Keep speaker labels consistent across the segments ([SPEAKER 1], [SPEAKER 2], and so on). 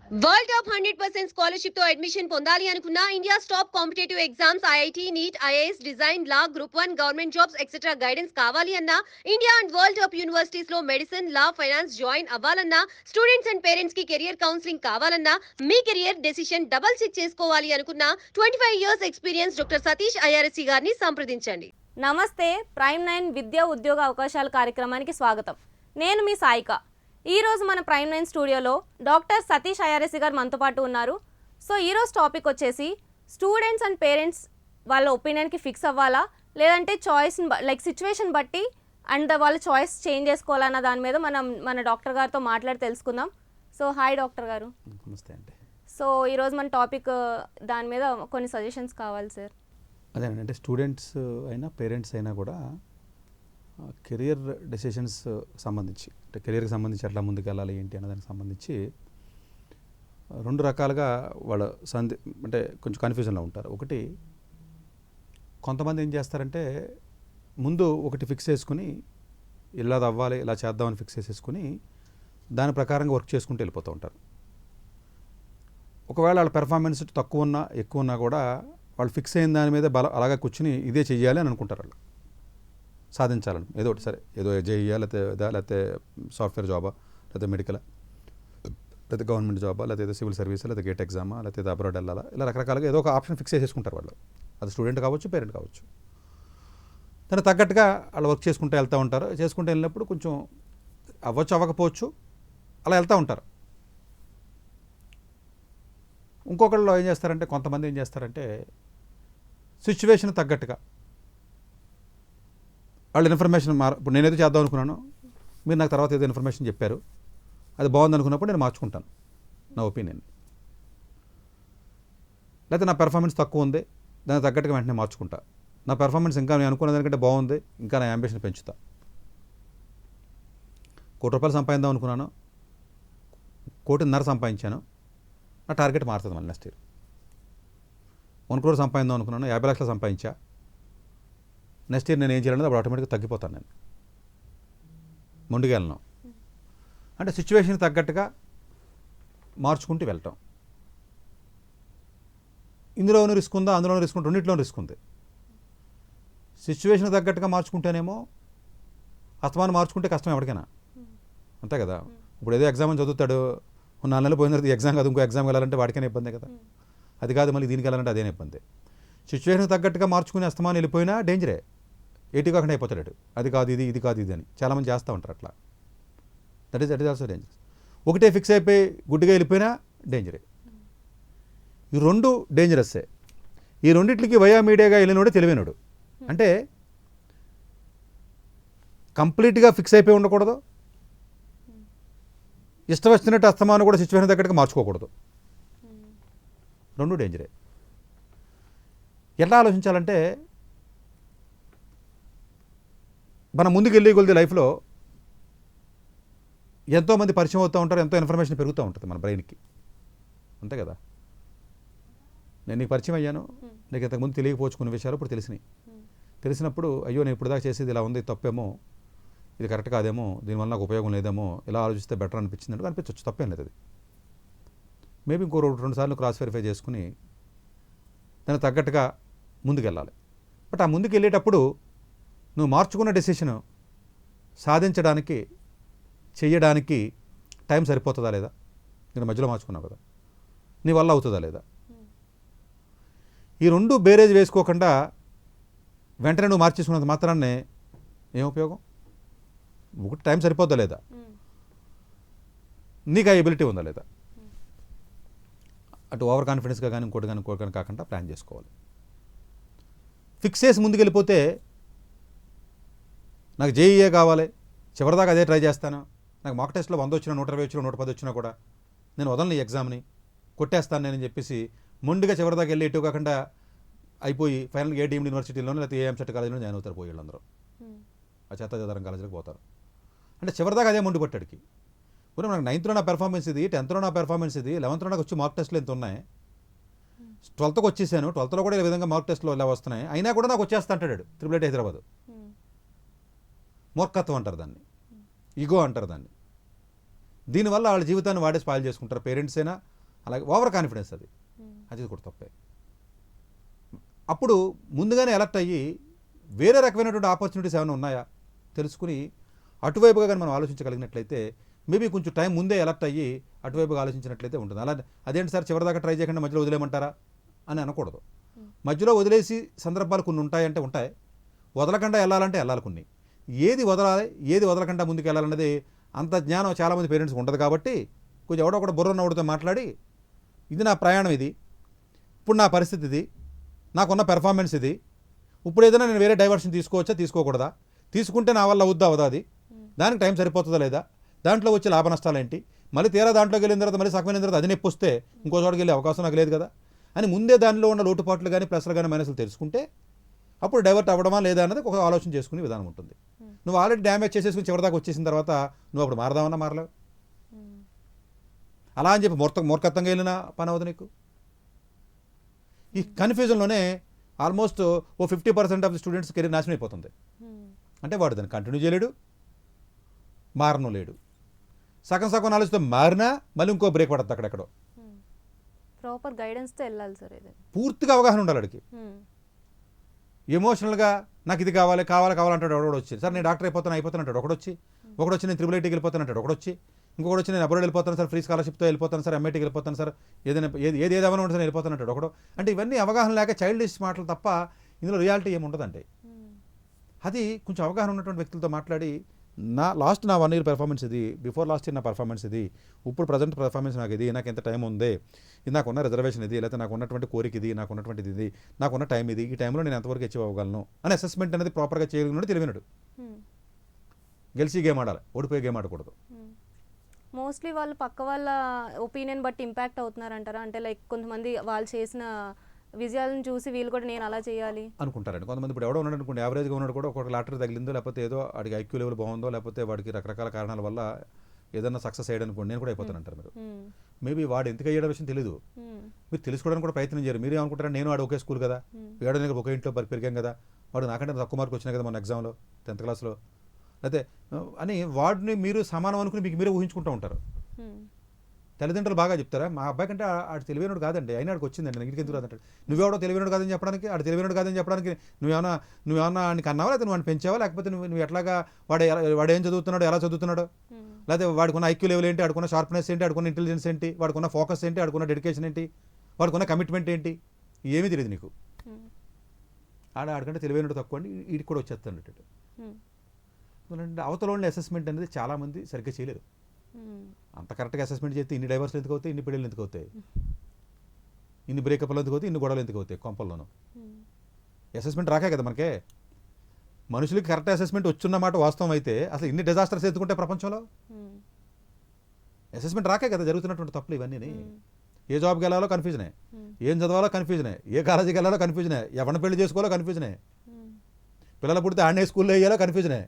[SPEAKER 1] World top 100% scholarship తో admission పొందాలి అనుకున్న India's top competitive exams IIT NEET IAS design law group 1 government jobs etcetera guidance కావాలి అన్నా India and world top universities లో medicine law finance join అవ్వాలన్నా students and parents కి career counselling కావాలన్నా మీ కెరియర్ డెసిషన్ డబుల్ చెక్ చేసుకోవాలి అనుకున్న 25 years experience doctor Satish IRSC గారిని సంప్రదించండి.
[SPEAKER 2] నమస్తే, ప్రైమ్ 9 విద్యా ఉద్యోగ అవకాశాల కార్యక్రమానికి స్వాగతం. నేను మీ సాయిక. ఈరోజు మన ప్రైమ్ 9 స్టూడియోలో డాక్టర్ సతీష్ ఐఆర్ఎస్సి గారు మనతో పాటు ఉన్నారు. సో ఈరోజు టాపిక్ వచ్చేసి స్టూడెంట్స్ అండ్ పేరెంట్స్ వాళ్ళ ఒపీనియన్కి ఫిక్స్ అవ్వాలా, లేదంటే చాయిస్ని లైక్ సిచ్యువేషన్ బట్టి అండ్ వాళ్ళ చాయిస్ చేంజ్ చేసుకోవాలన్న దాని మీద మన డాక్టర్ గారితో మాట్లాడి తెలుసుకుందాం. సో హాయ్ డాక్టర్ గారు.
[SPEAKER 3] నమస్తే అండి.
[SPEAKER 2] సో ఈరోజు మన టాపిక్ దాని మీద కొన్ని సజెషన్స్ కావాలి సార్.
[SPEAKER 3] అదేనంటే స్టూడెంట్స్ అయినా పేరెంట్స్ అయినా కూడా కెరియర్ డెసిషన్స్ సంబంధించి అంటే కెరియర్కి సంబంధించి ఎట్లా ముందుకు వెళ్ళాలి ఏంటి అన్నదానికి సంబంధించి రెండు రకాలుగా వాళ్ళ అంటే కొంచెం కన్ఫ్యూజన్లో ఉంటారు. ఒకటి, కొంతమంది ఏం చేస్తారంటే ముందు ఒకటి ఫిక్స్ చేసుకుని ఇలా అవ్వాలి ఇలా చేద్దామని ఫిక్స్ చేసేసుకుని దాని ప్రకారంగా వర్క్ చేసుకుంటూ వెళ్ళిపోతూ ఉంటారు. ఒకవేళ వాళ్ళ పెర్ఫార్మెన్స్ తక్కువ ఉన్నా ఎక్కువ ఉన్నా కూడా వాళ్ళు ఫిక్స్ అయిన దాని మీద అలాగా కూర్చుని ఇదే చెయ్యాలి అని అనుకుంటారు. వాళ్ళు సాధించాలని ఏదో ఒకటి, సరే ఏదో చేయాలి, లేకపోతే సాఫ్ట్వేర్ జాబా, లేకపోతే మెడికల్, లేకపోతే గవర్నమెంట్ జాబా, లేకపోతే సివిల్ సర్వీస్, లేకపోతే గేట్ ఎగ్జామా, లేకపోతే అబ్రాడ్ వెళ్ళాలా, ఇలా రకరకాలుగా ఏదో ఒక ఆప్షన్ ఫిక్స్ చేసేసుకుంటారు వాళ్ళు. అది స్టూడెంట్ కావచ్చు, పేరెంట్ కావచ్చు. దానికి తగ్గట్టుగా వాళ్ళు వర్క్ చేసుకుంటూ వెళ్తూ ఉంటారు. చేసుకుంటూ వెళ్ళినప్పుడు కొంచెం అవ్వకపోవచ్చు, అలా వెళ్తూ ఉంటారు. ఇంకొకళ్ళు ఏం చేస్తారంటే, కొంతమంది ఏం చేస్తారంటే సిచ్యువేషన్ తగ్గట్టుగా వాళ్ళు ఇన్ఫర్మేషన్ ఇప్పుడు నేనేదో చేద్దాం అనుకున్నాను, మీరు నాకు తర్వాత ఏదో ఇన్ఫర్మేషన్ చెప్పారు, అది బాగుంది అనుకున్నప్పుడు నేను మార్చుకుంటాను నా ఒపీనియన్. లేకపోతే నా పెర్ఫార్మెన్స్ తక్కువ ఉంది, దానికి తగ్గట్టుగా వెంటనే మార్చుకుంటా. నా పెర్ఫార్మెన్స్ ఇంకా నేను అనుకున్న దానికంటే బాగుంది, ఇంకా నా యాంబిషన్ పెంచుతా. ₹1,00,00,000 సంపాదిద్దాం అనుకున్నాను, 1,50,00,000 సంపాదించాను, నా టార్గెట్ మారుతుంది మళ్ళీ నెక్స్ట్ ఇయర్. 1 crore సంపాదిద్దాం అనుకున్నాను, 50 లక్షలు సంపాదించా, నెక్స్ట్ ఇయర్ నేను ఏం చేయాలనేది అప్పుడు ఆటోమేటిక్గా తగ్గిపోతాను. నేను ముందుకు వెళ్ళను. అంటే సిచ్యువేషన్ తగ్గట్టుగా మార్చుకుంటూ వెళ్ళటం. ఇందులోనూ రిస్క్ ఉందా, అందులోనూ రిస్క్ ఉంది, రెండింటిలోనూ రిస్క్ ఉంది. సిచ్యువేషన్ తగ్గట్టుగా మార్చుకుంటేనేమో అస్తమానం మార్చుకుంటే కష్టం ఎవరికైనా, అంతే కదా. ఇప్పుడు ఏదో ఎగ్జామ్ అని చదువుతాడు, 4 నెలలు పోయిన తర్వాత ఎగ్జామ్ కాదు ఇంకో ఎగ్జామ్కి వెళ్ళాలంటే వాడికైనా ఇబ్బందే కదా. అది కాదు మళ్ళీ దీనికి వెళ్ళాలంటే అదేనే ఇబ్బంది. సిచ్యువేషన్ తగ్గట్టుగా మార్చుకుని అస్తమానం వెళ్ళిపోయినా డేంజరే, ఏటి కాకుండా అయిపోతాడు. అది కాదు ఇది, ఇది కాదు ఇది అని చాలామంది చేస్తూ ఉంటారు అట్లా. That is also dangerous. ఒకటే ఫిక్స్ అయిపోయి గుడ్డిగా వెళ్ళిపోయినా డేంజరే. ఈ రెండు డేంజరస్సే. ఈ రెండింటికి వయా మీడియాగా వెళ్ళినోడే తెలివైనడు. అంటే కంప్లీట్గా ఫిక్స్ అయిపోయి ఉండకూడదు, ఇష్టం వచ్చినట్టు అస్తమానం కూడా సిచ్యువేషన్ తగ్గట్టుగా మార్చుకోకూడదు. రెండు డేంజరే. ఎట్లా ఆలోచించాలంటే, మనం ముందుకు వెళ్ళే కొద్ది లైఫ్లో ఎంతోమంది పరిచయం అవుతూ ఉంటారు, ఎంతో ఇన్ఫర్మేషన్ పెరుగుతూ ఉంటుంది మన బ్రెయిన్కి, అంతే కదా. నేను నీకు పరిచయం అయ్యాను, నీకు ఇంతకుముందు తెలియకపోవచ్చు కొన్ని విషయాలు ఇప్పుడు తెలిసినాయి. తెలిసినప్పుడు అయ్యో నేను ఇప్పుడు దాకా చేసేది ఇలా ఉంది, తప్పేమో, ఇది కరెక్ట్ కాదేమో, దీనివల్ల నాకు ఉపయోగం లేదేమో, ఇలా ఆలోచిస్తే బెటర్ అనిపించింది అంటే అనిపించవచ్చు, తప్పేం లేదు. అది మేబీ ఇంకో 2 సార్లు క్రాస్ వెరిఫై చేసుకుని దానికి తగ్గట్టుగా ముందుకెళ్ళాలి. బట్ ఆ ముందుకు వెళ్ళేటప్పుడు నువ్వు మార్చుకున్న డెసిషన్ సాధించడానికి చెయ్యడానికి టైం సరిపోతుందా లేదా, నేను మధ్యలో మార్చుకున్నావు కదా, నీ వల్ల అవుతుందా లేదా, ఈ రెండు బేరేజ్ వేసుకోకుండా వెంటనే నువ్వు మార్చేసుకున్నంత మాత్రాన్నే ఏం ఉపయోగం. ఒకటి టైం సరిపోద్దా లేదా, నీకు ఆ ఎబిలిటీ ఉందా లేదా, అటు ఓవర్ కాన్ఫిడెన్స్గా కానీ ఇంకోటి కానీ కాకుండా ప్లాన్ చేసుకోవాలి. ఫిక్స్ చేసి ముందుకు వెళ్ళిపోతే నాకు జేఈఏ కావాలి, చివరిదాకా అదే ట్రై చేస్తాను, నాకు మాక్ టెస్ట్లో 100 వచ్చినా 120 వచ్చినా 110 వచ్చినా కూడా నేను వదలని ఈ ఎగ్జామ్ని కొట్టేస్తాను నేనని చెప్పేసి ముందుగా చివరిదాకా వెళ్ళి ఎటు కాకుండా అయిపోయి ఫైనల్గా ఏ డీమ్డ్ యూనివర్సిటీలోనూ లేకపోతే ఏఎంసెట్ కాలేజీలో జాయిన్ అవుతారు పోయి వాళ్ళందరూ, ఆ చెత్తాచెదారం కాలేజీలకు పోతారు. అంటే చివరిదాకా అదే ముందు పట్టాడికి. ఇప్పుడు నాకు 9th నా పెర్ఫార్మెన్స్ ఇది, 10th నా పెర్ఫార్మెన్స్ ఇది, 11th నాకు వచ్చి మార్క్ టెస్ట్లు ఎంత ఉన్నాయి, 12th వచ్చేసాను, 12th కూడా ఈ విధంగా మార్క్ టెస్ట్లో ఇలా వస్తున్నాయి, అయినా కూడా నాకు వచ్చేస్తా అంటాడు IIIT హైదరాబాద్. మూర్ఖత్వం అంటారు దాన్ని, ఈగో అంటారు దాన్ని. దీనివల్ల వాళ్ళ జీవితాన్ని వాడే స్పాయిల్ చేసుకుంటారు. పేరెంట్స్ అయినా అలాగే ఓవర్ కాన్ఫిడెన్స్ అది కూడా తప్పే. అప్పుడు ముందుగానే ఎలర్ట్ అయ్యి వేరే రకమైనటువంటి ఆపర్చునిటీస్ ఏమైనా ఉన్నాయా తెలుసుకుని అటువైపుగా కానీ మనం ఆలోచించగలిగినట్లయితే మేబీ కొంచెం టైం ముందే ఎలర్ట్ అయ్యి అటువైపుగా ఆలోచించినట్లయితే ఉంటుంది. అలా అదేంటి సార్ చివరిదాకా ట్రై చేయకుండా మధ్యలో వదిలేయమంటారా అని అనకూడదు. మధ్యలో వదిలేసి సందర్భాలు కొన్ని ఉంటాయంటే ఉంటాయి, వదలకుండా వెళ్ళాలంటే వెళ్ళాలి. కొన్ని ఏది వదలాలి ఏది వదలకుండా ముందుకు వెళ్ళాలన్నది అంత జ్ఞానం చాలామంది పేరెంట్స్కి ఉండదు. కాబట్టి కొంచెం ఎవడో ఒకటి బుర్ర ఉన్నవాడితో మాట్లాడి ఇది నా ప్రయాణం, ఇది ఇప్పుడు నా పరిస్థితి, ఇది నాకున్న పెర్ఫార్మెన్స్, ఇది ఇప్పుడు ఏదైనా నేను వేరే డైవర్షన్ తీసుకోవచ్చా తీసుకోకూడదా, తీసుకుంటే నా వల్ల అవుద్దా అవదా, అది దానికి టైం సరిపోతుందా లేదా, దాంట్లో వచ్చే లాభ నష్టాలు ఏంటి, మళ్ళీ తీరా దాంట్లోకి వెళ్ళిన తర్వాత మళ్ళీ సగమైన తర్వాత అది నొప్పి వస్తే ఇంకో చోటుకి వెళ్ళే అవకాశం నాకు లేదు కదా అని ముందే దానిలో ఉన్న లోటుపాట్లు కానీ ప్లస్లు కానీ మైనస్లు తెలుసుకుంటే అప్పుడు డైవర్ట్ అవ్వడమా లేదా అన్నది ఒక ఆలోచన చేసుకునే విధానం ఉంటుంది. నువ్వు ఆల్రెడీ డ్యామేజ్ చేసేసుకుని చివరిదాకా వచ్చేసిన తర్వాత నువ్వు అప్పుడు మారదామన్నా మారలేవు. అలా అని చెప్పి మూర్ఖత్వంగా వెళ్ళిన పని అవుతుంది నీకు. ఈ కన్ఫ్యూజన్లోనే ఆల్మోస్ట్ ఓ 50% ఆఫ్ ది స్టూడెంట్స్ కెరీర్ నాశనం అయిపోతుంది. అంటే వాడు దాన్ని కంటిన్యూ చేయలేడు, మారను లేడు. సగం సగం నాలెడ్జ్తో మారినా మళ్ళీ ఇంకో బ్రేక్ పడుతుంది అక్కడెక్కడో.
[SPEAKER 2] ప్రాపర్ గైడెన్స్తో వెళ్ళాలి సార్. ఇది
[SPEAKER 3] పూర్తిగా అవగాహన ఉండాలి అడిగి. ఎమోషనల్గా నాకు ఇది కావాలి కావాలి కావాలంటాడు ఒకడు వచ్చి, సార్ నేను డాక్టర్ అయిపోతాను అంటాడు ఒకడొచ్చి, ఒకడొచ్చి నేను IIITకి వెళ్ళిపోతాను అంటాడు ఒకడొచ్చి, ఇంకొకటి వచ్చి నేను అబ్రాడ్ వెళ్ళిపోతాను సార్, ఫ్రీ స్కాలర్షిప్తో వెళ్ళిపోతాను సార్, MITకి వెళ్ళిపోతాను సార్, ఏదైనా ఏది ఏదేమైనా ఉంటుంది సార్ వెళ్ళిపోతాను అంటాడు ఒకడు. అంటే ఇవన్నీ అవగాహన లేక చైల్డిష్ మాటలు తప్ప ఇందులో రియాలిటీ ఏముండదంటే. అది కొంచెం అవగాహన ఉన్నటువంటి వ్యక్తులతో మాట్లాడి నా 1 year పెర్ఫార్మెన్స్ ఇది, బిఫోర్ లాస్ట్ ఇయర్ నా పర్ఫార్మెన్స్ ఇది, ఇప్పుడు ప్రజెంట్ పర్ఫార్మెన్స్ నాకు ఇది, నాకు ఎంత టైం ఉంది, ఇది నాకున్న రిజర్వేషన్ ఇది, లేకపోతే నాకు ఉన్నటువంటి కోరిక ఇది, నాకు ఉన్నటువంటిది ఇది, నాకున్న టైం ఇది, ఈ టైంలో నేను ఎంతవరకు అచీవ్ అవ్వగలను అని అసెస్మెంట్ అనేది ప్రాపర్గా చేయగలిగినట్టు తెలివినాడు. గెలిచి గేమ్ ఆడాలి, ఓడిపోయి గేమ్ ఆడకూడదు.
[SPEAKER 2] మోస్ట్లీ వాళ్ళు పక్క వాళ్ళ ఒపీనియన్ బట్టి ఇంపాక్ట్ అవుతున్నారంటారా? అంటే లైక్ కొంతమంది వాళ్ళు చేసిన విజయాలను చూసి వీళ్ళు కూడా నేను అలా చేయాలి
[SPEAKER 3] అనుకుంటారండి. కొంతమంది ఇప్పుడు ఎవడో ఉన్నాడు అనుకోండి, యావరేజ్గా ఉన్నాడు కూడా ఒక లాటరీ తగిలిందో, లేకపోతే ఏదో వాడికి IQ లెవెల్ బాగుందో, లేకపోతే వాడికి రకరకాల కారణాల వల్ల ఏదైనా సక్సెస్ అయ్యాడు అనుకోండి, నేను కూడా అయిపోతాను అంటారు మీరు. మేబీ వాడు ఎందుకు అయ్యాడో విషయం తెలియదు, మీరు తెలుసుకోవడానికి కూడా ప్రయత్నం చేయరు. మీరు ఏమనుకుంటారు, నేను వాడు ఒకే స్కూల్ కదా, ఏడో నేను ఒకే ఇంట్లో పెరిగాం కదా, వాడు నాకంటే తక్కువ మార్కులు వచ్చినాయి కదా మన ఎగ్జామ్లో 10th క్లాస్లో, అయితే అని వాడిని మీరు సమానం అనుకుని మీకు మీరే ఊహించుకుంటూ ఉంటారు. తల్లిదండ్రులు బాగా చెప్తారా, మా అబ్బాయి కంటే ఆడు తెలివైనడు కాదండి, అయినా ఆడికి వచ్చిందండి, నాకు ఎందుకు రాదంటాడు. నువ్వెవడో తెలివైనడు కాదని చెప్పడానికి, ఆడు తెలివైనడు కాదని చెప్పడానికి నువ్వేమన్నా ఆయనకి అన్నావా, లేకపోతే నువ్వు పెంచావా, లేకపోతే నువ్వు ఎట్లాగా వాడు ఏం చదువుతున్నాడు, ఎలా చదువుతున్నాడు, లేకపోతే వాడుకున్న IQ లెవెల్ ఏంటి, ఆడుకున్న షార్ప్నెస్ ఏంటి, ఆడుకున్న ఇంటెలిజెన్స్ ఏంటి, వాడుకున్న ఫోకస్ ఏంటి, ఆడుకున్న డెడికేషన్ ఏంటి, వాడుకున్న కమిట్మెంట్ ఏంటి, ఏమీ తెలియదు నీకు. ఆడికంటే తెలివైనడు తక్కువ అండి, వీడికి కూడా వచ్చేస్తాడు. అవతల అసెస్మెంట్ అనేది చాలామంది సరిగ్గా చేయలేరు. అంత కరెక్ట్గా అసెస్మెంట్ చేస్తే ఇన్ని డైవర్స్లు ఎందుకు అవుతాయి, ఇన్ని పెళ్ళిళ్ళు ఎందుకు అవుతాయి, ఇన్ని బ్రేకప్లు ఎందుకు అవుతాయి, ఇన్ని గొడవలు ఎందుకు అవుతాయి కొంపల్లోనూ. అసెస్మెంట్ రాకే కదా మనకే. మనుషులకి కరెక్ట్ అసెస్మెంట్ వచ్చున్నమాట వాస్తవం అయితే అసలు ఇన్ని డిజాస్టర్స్ ఎందుకుంటే ప్రపంచంలో అసెస్మెంట్ రాకే కదా జరుగుతున్నటువంటి తప్పులు ఇవన్నీ. ఏ జాబ్కి వెళ్ళాలో కన్ఫ్యూజనే, ఏం చదవాలో కన్ఫ్యూజనే, ఏ కాలేజీకి వెళ్ళాలో కన్ఫ్యూజనే, ఎవరిని పెళ్లి చేసుకోవాలో కన్ఫ్యూజనే, పిల్లలు పుడితే ఆడే స్కూల్లో వేయాలో కన్ఫ్యూజనే,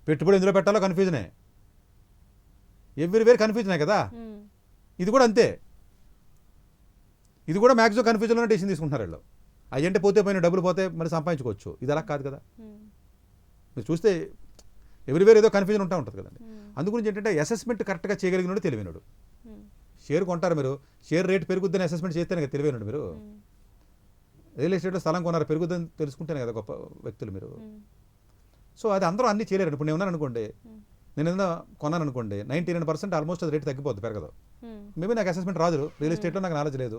[SPEAKER 3] పెట్టుబడి ఎందులో పెట్టాలో కన్ఫ్యూజనే, ఎవ్రీవేర్ కన్ఫ్యూజనే కదా. ఇది కూడా అంతే, ఇది కూడా మ్యాక్సిమం కన్ఫ్యూజన్లోనే డెసిషన్ తీసుకుంటున్నారు వీళ్ళు. అయ్యంటే పోతే పోయిన డబ్బులు పోతే మరి సంపాదించుకోవచ్చు, ఇది అలా కాదు కదా. మీరు చూస్తే ఎవ్రీవేర్ ఏదో కన్ఫ్యూజన్ ఉంటుంది కదండి. అందుగురించి ఏంటంటే అసెస్మెంట్ కరెక్ట్గా చేయగలిగినాడు తెలివైనడు. షేర్ కొంటారు మీరు, షేర్ రేట్ పెరుగుద్దని అసెస్మెంట్ చేస్తేనే కదా తెలివైనడు. మీరు రియల్ ఎస్టేట్లో స్థలం కొన్నారు, పెరుగుద్దని తెలుసుకుంటేనే కదా గొప్ప వ్యక్తులు మీరు. సో అది అందరూ అన్నీ చేయలేరు. ఇప్పుడు నేను ఉన్నాను అనుకోండి, నేను ఏదైనా కొన్నాను అనుకోండి, 99% ఆల్మోస్ట్ అది రేట్ తగ్గిపోద్ది, పెరగదు. మేబీ నాకు అసెస్మెంట్ రాదు, రియల్ ఎస్టేట్లో నాకు నాలెడ్జ్ లేదు,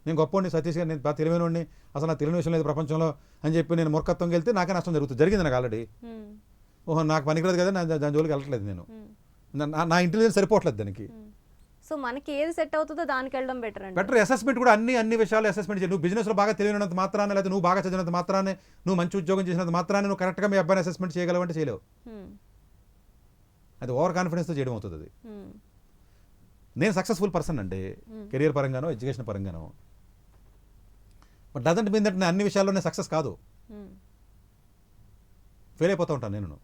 [SPEAKER 3] నేను గొప్పవాడిని సతీష్ గారు, నేను బాగా తెలివైనవాడిని, అసలు నాకు తెలియని విషయం లేదు ప్రపంచంలో అని చెప్పి నేను మూర్ఖత్వంకి వెళ్తే నాకే నష్టం జరిగింది నాకు ఆల్రెడీ. ఓహో నాకు పనికిరాదు కదా, దాని జోలికి వెళ్ళట్లేదు నేను, నా ఇంటెలిజెన్స్ సరిపోవట్లేదు దానికి.
[SPEAKER 2] సో మనకి ఏది సెట్ అవుతుందో దానికి వెళ్ళడం బెటర్ అండి.
[SPEAKER 3] బెటర్ అసెస్మెంట్ కూడా అన్ని విషయాలు అసెస్మెంట్ చేయాలి. నువ్వు బిజినెస్లో బాగా తెలియనంత మాత్రాన్ని, లేదా నువ్వు బాగా చదివినంత మాత్రాన్ని, నువ్వు మంచి ఉద్యోగం చేసినంత మాత్రాన్ని నువ్వు కరెక్ట్గా మీ అబ్బాయిని అసెస్మెంట్ చేయగలవంటే చేయలేవు. అది ఓవర్ కాన్ఫిడెన్స్తో చేయడం అవుతుంది. అది నేను సక్సెస్ఫుల్ పర్సన్ అండి, కెరియర్ పరంగానో ఎడ్యుకేషన్ పరంగానో, బట్ డజంట్ మీన్ దట్ నేను అన్ని విషయాల్లోనే సక్సెస్ కాదు, ఫెయిల్ అయిపోతూ ఉంటాను నేను.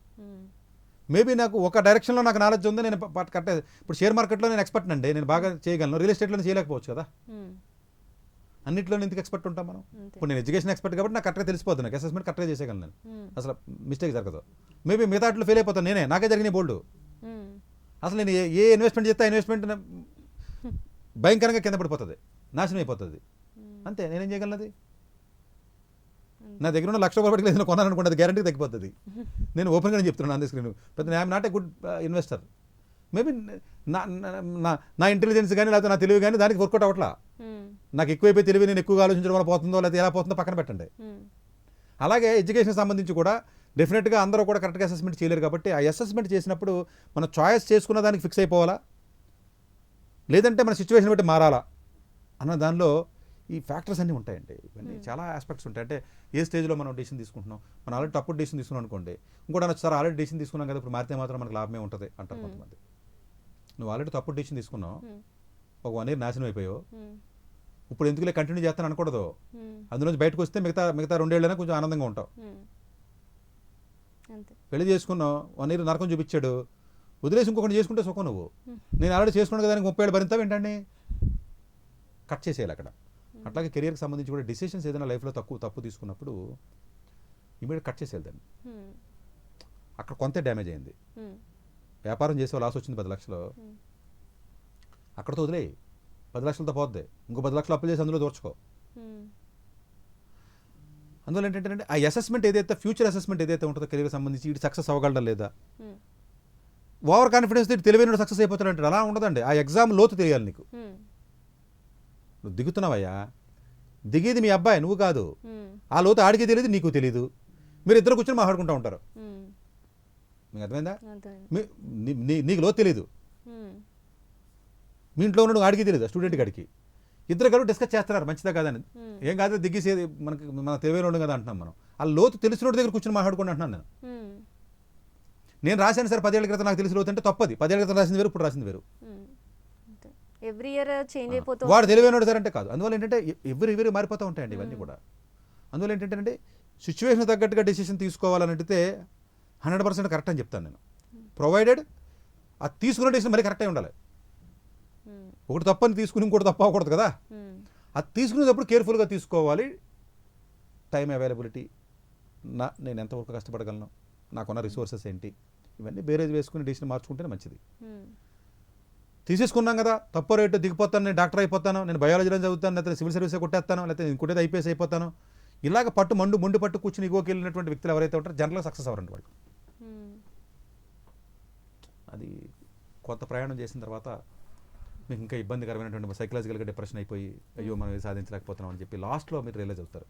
[SPEAKER 3] మేబీ నాకు ఒక డైరెక్షన్లో నాకు నాలెడ్జ్ ఉంది, నేను కరెక్ట్. ఇప్పుడు షేర్ మార్కెట్లో నేను ఎక్స్పర్ట్ అండి, నేను బాగా చేయగలను, రియల్ ఎస్టేట్లో చేయలేకపోవచ్చు కదా. అన్నింటిలో ఎందుకు ఎక్స్పర్ట్ ఉంటాం మనం. ఇప్పుడు నేను ఎడ్యుకేషన్ ఎక్స్పర్ట్ కాబట్టి నాకు కరెక్ట్గా తెలిసిపోతుంది, నాకు అసెస్మెంట్ కరెక్ట్గా చేసేయగలను నేను, అసలు మిస్టేక్ జరగదు. మేబీ మిగతా వాటిలో ఫెయిల్ అయిపోతాను నాకే జరిగినాయి బోల్డ్. అసలు నేను ఏ ఇన్వెస్ట్మెంట్ చేస్తే ఇన్వెస్ట్మెంట్ భయంకరంగా కింద పడిపోతుంది, నాశనం అయిపోతుంది. అంతే, నేనేం చేయగలనది? నా దగ్గర ఉన్న ₹1,00,000 పట్టుకు ఏదైనా కొనాలనుకుంటే అది గ్యారంటీ తగ్గిపోతుంది. నేను ఓపెన్గానే చెప్తున్నాను ఆన్ ది స్క్రీన్. పెద్ద I'm not a good investor. Maybe నా ఇంటెలిజెన్స్ కానీ లేకపోతే నా తెలివి కానీ దానికి వర్కౌట్ అవ్వట్లా. నాకు ఎక్కువైపోయి తెలివి నేను ఎక్కువగా ఆలోచించడం వల్ల పోతుందో లేకపోతే ఎలా పోతుందో పక్కన పెట్టండి. అలాగే ఎడ్యుకేషన్ సంబంధించి కూడా డెఫినెట్గా అందరూ కూడా కరెక్ట్గా అసెస్మెంట్ చేయలేరు. కాబట్టి ఆ అసెస్మెంట్ చేసినప్పుడు మనం చాయిస్ చేసుకున్న దానికి ఫిక్స్ అయిపోవాలా, లేదంటే మన సిచ్యువేషన్ బట్టి మారాలా అన్న దానిలో ఈ ఫ్యాక్టర్స్ అన్నీ ఉంటాయండి. ఇవన్నీ చాలా ఆస్పెక్ట్స్ ఉంటాయి. అంటే ఏ స్టేజ్లో మనం డెసిషన్ తీసుకుంటున్నాం. మనం ఆల్రెడీ తప్పుడు డెసిషన్ తీసుకున్నాం అనుకోండి, ఇంకోటి అనొచ్చు, సార్ ఆల్రెడీ డెసిషన్ తీసుకున్నాం కదా, ఇప్పుడు మారితే మాత్రం మనకు లాభమే ఉంటుంది అంటారు కొంతమంది. నువ్వు ఆల్రెడీ తప్పుడు డెసిషన్ తీసుకున్నావు, ఒక 1 year నాశనం అయిపోయావు, ఇప్పుడు ఎందుకులే కంటిన్యూ చేస్తాను అనకూడదు. అందులోంచి బయటకు వస్తే మిగతా 2 ఏళ్ళైనా కొంచెం ఆనందంగా ఉంటావు. పెళ్లి చేసుకున్నావు, 1 year నరకం చూపించాడు, వదిలేసి ఇంకొకటి చేసుకుంటే సుఖం. నువ్వు నేను ఆల్రెడీ చేసుకున్నాను కదా, 30 ఏళ్ళు భరింతావు ఏంటండి? కట్ చేసేయాలి అక్కడ. అట్లాగే కెరియర్కి సంబంధించి కూడా డిసిషన్స్ ఏదైనా లైఫ్లో తప్పు తీసుకున్నప్పుడు ఇమీడియట్ కట్ చేసేయాలి దాన్ని. అక్కడ కొంత డ్యామేజ్ అయింది. వ్యాపారం చేసే లాస్ వచ్చింది 10 లక్షలు, అక్కడతో వదిలేయి. 10 లక్షలతో పోద్ది, ఇంకో 10 లక్షలు అప్పు చేసి అందులో దోర్చుకో. అందువల్ల ఏంటంటే ఆ అసెస్మెంట్ ఏదైతే ఫ్యూచర్ అసెస్మెంట్ ఏదైతే ఉంటుందో కెరీర్కి సంబంధించి ఇటు సక్సెస్ అవ్వగలడా లేదా, ఓవర్ కాన్ఫిడెన్స్ తెలివైన సక్సెస్ అయిపోతాడంటే అలా ఉండదండి. ఆ ఎగ్జామ్ లోతు తెలియాలి నీకు. నువ్వు దిగుతున్నావయ్యా, దిగేది మీ అబ్బాయి, నువ్వు కాదు. ఆ లోతు ఆడికి తెలియదు, నీకు తెలియదు. మీరు ఇద్దరు కూర్చొని మాట్లాడుకుంటూ ఉంటారు. మీకు అర్థమైందా? నీకు లోతు తెలియదు, మీ ఇంట్లో ఉన్న ఆడికి తెలియదు, స్టూడెంట్ గాడికి. ఇద్దరు కలిసి డిస్కస్ చేస్తున్నారు మంచిదా కాదని. ఏం కాదు, దిగ్గేసేది మన తెలివైన ఉండు కదా అంటున్నాం మనం. ఆ లోతు తెలిసినోడి దగ్గర కూర్చొని మాట్లాడుకుంటూ అంటున్నాను నేను రాశాను సార్ 10 ఏళ్ల క్రితం నాకు తెలిసి లోతు అంటే తప్పది. 10 ఏళ్ల క్రితం రాసింది వేరు, ఇప్పుడు రాసింది వేరు.
[SPEAKER 2] ఎవ్రీ ఇయర్ చేంజ్ అయిపోతుంది.
[SPEAKER 3] వాడు తెలివైనడు సార్ అంటే కాదు. అందువల్ల ఏంటంటే ఎవరు మారిపోతూ ఉంటాయండి ఇవన్నీ కూడా. అందువల్ల ఏంటంటే సిచ్యువేషన్ తగ్గట్టుగా డెసిషన్ తీసుకోవాలంటే 100% కరెక్ట్ అని చెప్తాను నేను. ప్రొవైడెడ్ ఆ తీసుకున్న డెసిషన్ మరి కరెక్ట్ అయి ఉండాలి. ఒకటి తప్పని తీసుకుని ఇంకోటి తప్ప అవ్వకూడదు కదా. అది తీసుకునేటప్పుడు కేర్ఫుల్గా తీసుకోవాలి. టైం అవైలబిలిటీ, నేను ఎంతవరకు కష్టపడగలను, నాకున్న రిసోర్సెస్ ఏంటి, ఇవన్నీ బేరేజ్ వేసుకుని డెసిషన్ మార్చుకుంటేనే మంచిది. తీసేసుకున్నాం కదా, తప్పో రేటు దిగిపోతాను, నేను డాక్టర్ అయిపోతాను, నేను బయాలజీలో చదువుతాను, లేకపోతే సివిల్ సర్వీసే కొట్టేస్తాను, లేకపోతే ఇంకోటి ఐపీఎస్ అయిపోతాను, ఇలాగ మొండి పట్టు కూర్చుని ఇగోకి వెళ్ళినటువంటి వ్యక్తులు ఎవరైతే ఉంటారో జనరల్గా సక్సెస్ అవ్వరండి వాళ్ళు. అది కొంత ప్రయాణం చేసిన తర్వాత మీకు ఇంకా ఇబ్బందికరమైనటువంటి సైకలాజికల్గా డిప్రెషన్ అయిపోయి అయ్యో మనం ఏది సాధించలేకపోతున్నాం అని చెప్పి లాస్ట్లో మీరు రియలైజ్ అవుతారు.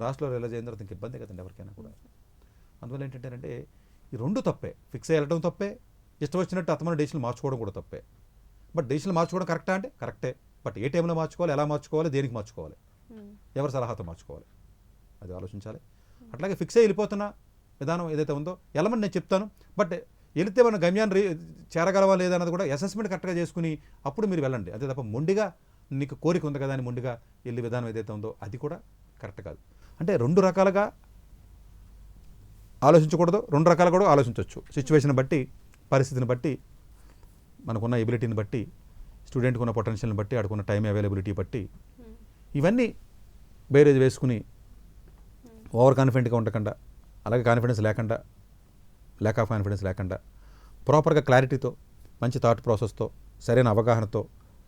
[SPEAKER 3] లాస్ట్లో రియలైజ్ అయిన తర్వాత ఇంక ఇబ్బంది కదండి ఎవరికైనా కూడా. అందువల్ల ఏంటంటే ఈ రెండు తప్పే. ఫిక్స్ అయ్యి వెళ్ళడం తప్పే, ఇష్టం వచ్చినట్టు అతమైన డెసిషన్ మార్చుకోవడం కూడా తప్పే. బట్ డెసిషన్ మార్చుకోవడం కరెక్టా అంటే కరెక్టే. బట్ ఏ టైంలో మార్చుకోవాలి, ఎలా మార్చుకోవాలి, దేనికి మార్చుకోవాలి, ఎవరి సలహాతో మార్చుకోవాలి, అది ఆలోచించాలి. అట్లాగే ఫిక్స్ అయ్యి వెళ్ళిపోతున్న విధానం ఏదైతే ఉందో వెళ్ళమని నేను చెప్తాను. బట్ వెళితే మన గమ్యాన్ని చేరగలవా లేదా అన్నది కూడా అసెస్మెంట్ కరెక్ట్గా చేసుకుని అప్పుడు మీరు వెళ్ళండి. అదే తప్ప మొండిగా నీకు కోరిక ఉంది కదా అని మొండిగా వెళ్ళే విధానం ఏదైతే ఉందో అది కూడా కరెక్ట్ కాదు. అంటే 2 రకాలుగా ఆలోచించకూడదు, 2 రకాలుగా కూడా ఆలోచించవచ్చు. సిచ్యువేషన్ బట్టి, పరిస్థితిని బట్టి, మనకున్న ఎబిలిటీని బట్టి, స్టూడెంట్కి ఉన్న పొటెన్షియల్ని బట్టి, ఆడుకున్న టైం అవైలబిలిటీ బట్టి ఇవన్నీ బేరేజ్ వేసుకుని ఓవర్ కాన్ఫిడెంట్గా ఉండకుండా, అలాగే కాన్ఫిడెన్స్ లేకుండా, ల్యాక్ ఆఫ్ కాన్ఫిడెన్స్ లేకుండా ప్రాపర్గా క్లారిటీతో, మంచి థాట్ ప్రాసెస్తో, సరైన అవగాహనతో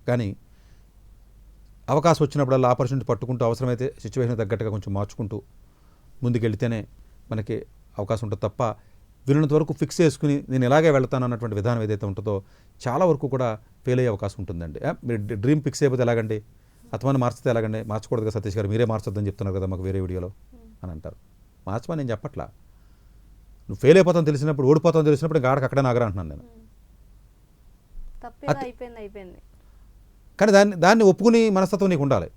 [SPEAKER 3] కానీ అవకాశం వచ్చినప్పుడల్లా ఆపర్చునిటీ పట్టుకుంటూ అవసరమైతే సిచ్యువేషన్ తగ్గట్టుగా కొంచెం మార్చుకుంటూ ముందుకెళ్తేనే మనకి అవకాశం ఉంటుంది తప్ప వీళ్ళంత వరకు ఫిక్స్ చేసుకుని నేను ఇలాగే వెళ్తాను అన్నటువంటి విధానం ఏదైతే ఉంటుందో చాలా వరకు కూడా ఫెయిల్ అయ్యే అవకాశం ఉంటుందండి. మీరు డ్రీమ్ ఫిక్స్ అయిపోతే ఎలాగండి, అతమాన్ని మార్చితే ఎలాగండి, మార్చకూడదు కదా సతీష్ గారు, మీరే మార్చొద్దని చెప్తున్నారు కదా మాకు వేరే వీడియోలో అని అంటారు. మార్చమని నేను చెప్పట్లా, నువ్వు ఫెయిల్ అయిపోతాను తెలిసినప్పుడు, ఓడిపోతాను తెలిసినప్పుడు ఇంకా అక్కడే నాగరా అంటున్నాను నేను. కానీ దాన్ని ఒప్పుకుని మనస్తత్వం నీకు ఉండాలి.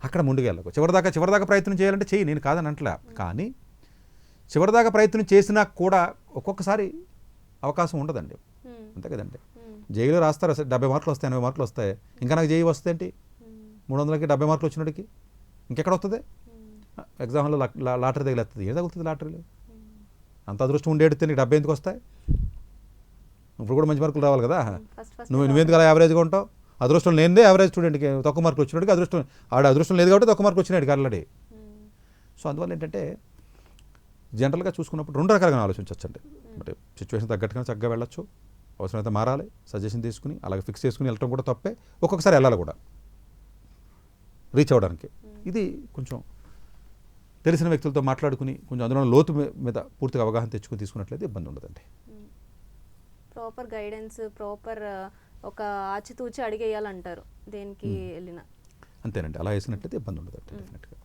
[SPEAKER 3] అక్కడ ముందుకు వెళ్ళకు. చివరిదాకా ప్రయత్నం చేయాలంటే చెయ్యి, నేను కాదని అంటలే. కానీ చివరిదాకా ప్రయత్నం చేసినా కూడా ఒక్కొక్కసారి అవకాశం ఉండదండి. అంతే కదండి. జైలు రాస్తారు 70 మార్కులు వస్తాయి, 80 మార్కులు వస్తాయి. ఇంకా నాకు జైలు వస్తాయంటే 300కి 70 మార్కులు వచ్చినోడికి ఇంకెక్కడ వస్తుంది? ఎగ్జామ్లో లాటరీ తగిలేస్తుంది. ఏం తగులుతుంది లాటరీలో? అంత అదృష్టం ఉండేడితే నీకు 70 ఎందుకు వస్తాయి? ఇప్పుడు కూడా మంచి మార్కులు రావాలి కదా. నువ్వెందుకు అలా యావరేజ్గా ఉంటావు? అదృష్టం లేనిదే యావరేజ్ స్టూడెంట్కి తక్కువ మార్కులు వచ్చినట్టుగా అదృష్టం లేదు కాబట్టి తక్కువ మార్కులు వచ్చినాడు ఆల్రెడీ. సో అందువల్ల ఏంటంటే జనరల్గా చూసుకున్నప్పుడు 2 రకాలుగా ఆలోచించవచ్చండి. అంటే సిచ్యువేషన్ తగ్గట్టుగా చక్కగా వెళ్ళొచ్చు, అవసరమైతే మారాలి, సజెషన్ తీసుకుని అలాగే ఫిక్స్ చేసుకుని వెళ్ళటం కూడా తప్పే. ఒక్కొక్కసారి వెళ్ళాలి కూడా రీచ్ అవ్వడానికి. ఇది కొంచెం తెలిసిన వ్యక్తులతో మాట్లాడుకుని కొంచెం అందులో లోతు మీద పూర్తిగా అవగాహన తెచ్చుకుని తీసుకున్నట్లయితే ఇబ్బంది ఉండదండి.
[SPEAKER 2] ప్రాపర్ గైడెన్స్, ప్రాపర్ ఒక ఆచితూచి అడిగేయాలంటారు దేనికి వెళ్ళినా.
[SPEAKER 3] అంతేనండి, అలా వేసినట్లయితే ఇబ్బంది ఉండదండి డెఫినెట్గా.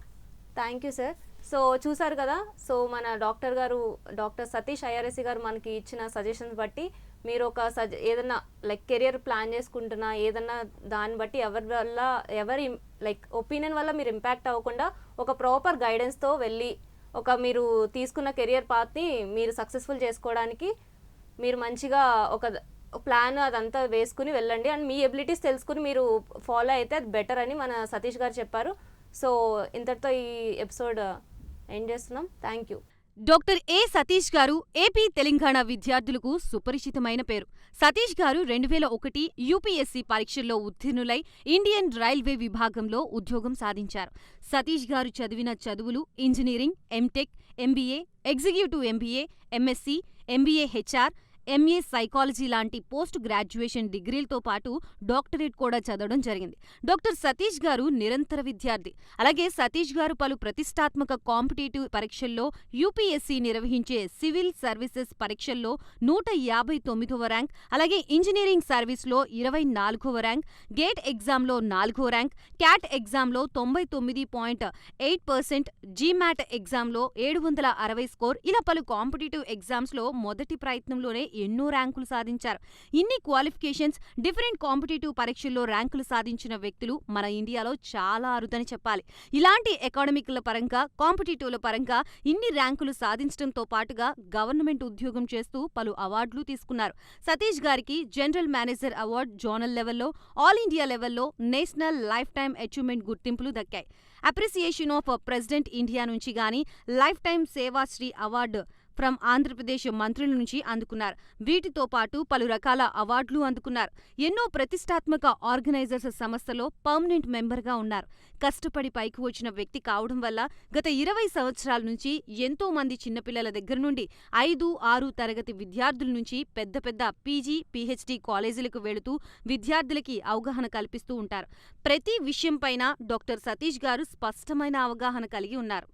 [SPEAKER 2] Thank you sir. సో చూసారు కదా, సో మన డాక్టర్ గారు, డాక్టర్ సతీష్ ఐఆర్ఎస్సి గారు మనకి ఇచ్చిన సజెషన్స్ బట్టి మీరు ఒక ఏదన్నా లైక్ కెరియర్ ప్లాన్ చేసుకుంటున్నా ఏదన్నా దాన్ని బట్టి ఎవరి లైక్ ఒపీనియన్ వల్ల మీరు ఇంపాక్ట్ అవ్వకుండా ఒక ప్రాపర్ గైడెన్స్తో వెళ్ళి ఒక మీరు తీసుకున్న కెరియర్ పాత్ని మీరు సక్సెస్ఫుల్ చేసుకోవడానికి మీరు మంచిగా ఒక ప్లాన్ అదంతా వేసుకుని వెళ్ళండి. అండ్ మీ ఎబిలిటీస్ తెలుసుకుని మీరు ఫాలో అయితే అది బెటర్ అని మన సతీష్ గారు చెప్పారు. సో ఇంతటితో ఈ ఎపిసోడ్ ఎండ్ చేస్తున్నాం. Thank you.
[SPEAKER 4] డాక్టర్ ఏ సతీష్ గారు ఏపీ తెలంగాణ విద్యార్థులకు సుపరిచితమైన పేరు. సతీష్ గారు 2001 యూపీఎస్సీ పరీక్షల్లో ఉత్తీర్ణులై ఇండియన్ రైల్వే విభాగంలో ఉద్యోగం సాధించారు. సతీష్ గారు చదివిన చదువులు engineering, MTech, MBA, executive MBA, MSc, MBA HR, MA psychology లాంటి పోస్ట్ గ్రాడ్యుయేషన్ డిగ్రీలతో పాటు డాక్టరేట్ కూడా చదవడం జరిగింది. డాక్టర్ సతీష్ గారు నిరంతర విద్యార్థి. అలాగే సతీష్ గారు పలు ప్రతిష్టాత్మక కాంపిటేటివ్ పరీక్షల్లో యూపీఎస్సీ నిర్వహించే సివిల్ సర్వీసెస్ పరీక్షల్లో 159వ ర్యాంక్, అలాగే ఇంజనీరింగ్ సర్వీస్లో 24వ ర్యాంక్, గేట్ ఎగ్జామ్లో 4వ ర్యాంక్, క్యాట్ ఎగ్జామ్లో 99.8%, జీమాట్ ఎగ్జామ్లో 760 స్కోర్, ఇలా పలు కాంపిటేటివ్ ఎగ్జామ్స్లో మొదటి ప్రయత్నంలోనే ఎన్నో ర్యాంకులు సాధించారు. ఇన్ని క్వాలిఫికేషన్స్, డిఫరెంట్ కాంపిటేటివ్ పరీక్షల్లో ర్యాంకులు సాధించిన వ్యక్తులు మన ఇండియాలో చాలా అరుదని చెప్పాలి. ఇలాంటి అకాడమిక్ల పరంగా, కాంపిటేటివ్ల పరంగా ఇన్ని ర్యాంకులు సాధించడంతో పాటుగా గవర్నమెంట్ ఉద్యోగం చేస్తూ పలు అవార్డులు తీసుకున్నారు. సతీష్ గారికి జనరల్ మేనేజర్ అవార్డు జోనల్ లెవెల్లో, ఆల్ ఇండియా లెవెల్లో నేషనల్ లైఫ్ టైమ్ అచీవ్మెంట్ గుర్తింపులు దక్కాయి. అప్రిసియేషన్ ఆఫ్ ప్రెసిడెంట్ ఇండియా నుంచి గానీ life time Sevashri award from Andhra Pradesh మంత్రుల నుంచి అందుకున్నారు. వీటితో పాటు పలు రకాల అవార్డులు అందుకున్నారు. ఎన్నో ప్రతిష్టాత్మక ఆర్గనైజర్స్ సంస్థలో పర్మనెంట్ మెంబర్గా ఉన్నారు. కష్టపడి పైకి వచ్చిన వ్యక్తి కావడం వల్ల గత 20 సంవత్సరాల నుంచి ఎంతో మంది చిన్నపిల్లల దగ్గర నుండి 5, 6 తరగతి విద్యార్థుల నుంచి పెద్ద పెద్ద పీజీ, పీహెచ్డీ కాలేజీలకు వెళుతూ విద్యార్థులకి అవగాహన కల్పిస్తూ ఉంటారు. ప్రతి విషయంపైన డాక్టర్ సతీష్ గారు స్పష్టమైన అవగాహన కలిగి ఉన్నారు.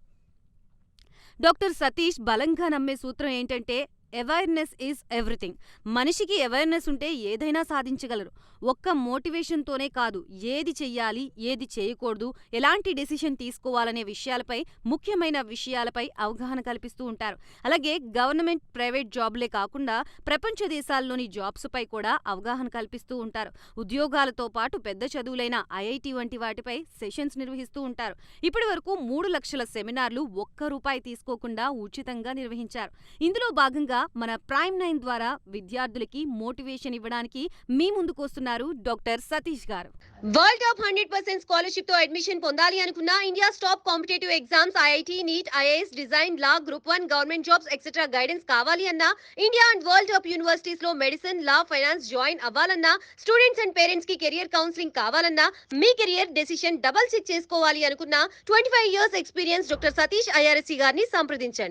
[SPEAKER 4] డాక్టర్ సతీష్ బలంగా నమ్మే సూత్రం ఏంటంటే అవేర్నెస్ ఈజ్ ఎవ్రీథింగ్. మనిషికి అవేర్నెస్ ఉంటే ఏదైనా సాధించగలరు. ఒక్క మోటివేషన్తోనే కాదు, ఏది చెయ్యాలి, ఏది చేయకూడదు, ఎలాంటి డెసిషన్ తీసుకోవాలనే విషయాలపై, ముఖ్యమైన విషయాలపై అవగాహన కల్పిస్తూ ఉంటారు. అలాగే గవర్నమెంట్, ప్రైవేట్ జాబ్లే కాకుండా ప్రపంచ దేశాల్లోని జాబ్స్పై కూడా అవగాహన కల్పిస్తూ ఉంటారు. ఉద్యోగాలతో పాటు పెద్ద చదువులైన ఐఐటి వంటి వాటిపై సెషన్స్ నిర్వహిస్తూ ఉంటారు. ఇప్పటి వరకు 3 లక్షల సెమినార్లు ₹1 తీసుకోకుండా ఉచితంగా నిర్వహించారు. ఇందులో భాగంగా మన ప్రైమ్ 9 ద్వారా విద్యార్థులకి మోటివేషన్ ఇవ్వడానికి మీ ముందుకొస్తున్నారు డాక్టర్ సతీష్ గారు.
[SPEAKER 1] వరల్డ్ టాప్ 100% స్కాలర్షిప్ తో అడ్మిషన్ పొందాలి అనుకున్న India top competitive exams IIT, NEET, IAS, design, law, group 1 government jobs etcetera guidance కావాలి అన్నా, India and world top universities లో మెడిసిన్, లా, ఫైనాన్స్ జాయిన్ అవ్వాలన్నా, స్టూడెంట్స్ అండ్ పేరెంట్స్ కి career counselling కావాలన్నా, మీ కెరియర్ డెసిషన్ డబుల్ చెక్ చేసుకోవాలి అనుకున్న 25 years experience doctor Satish IRSC గారిని సంప్రదించండి.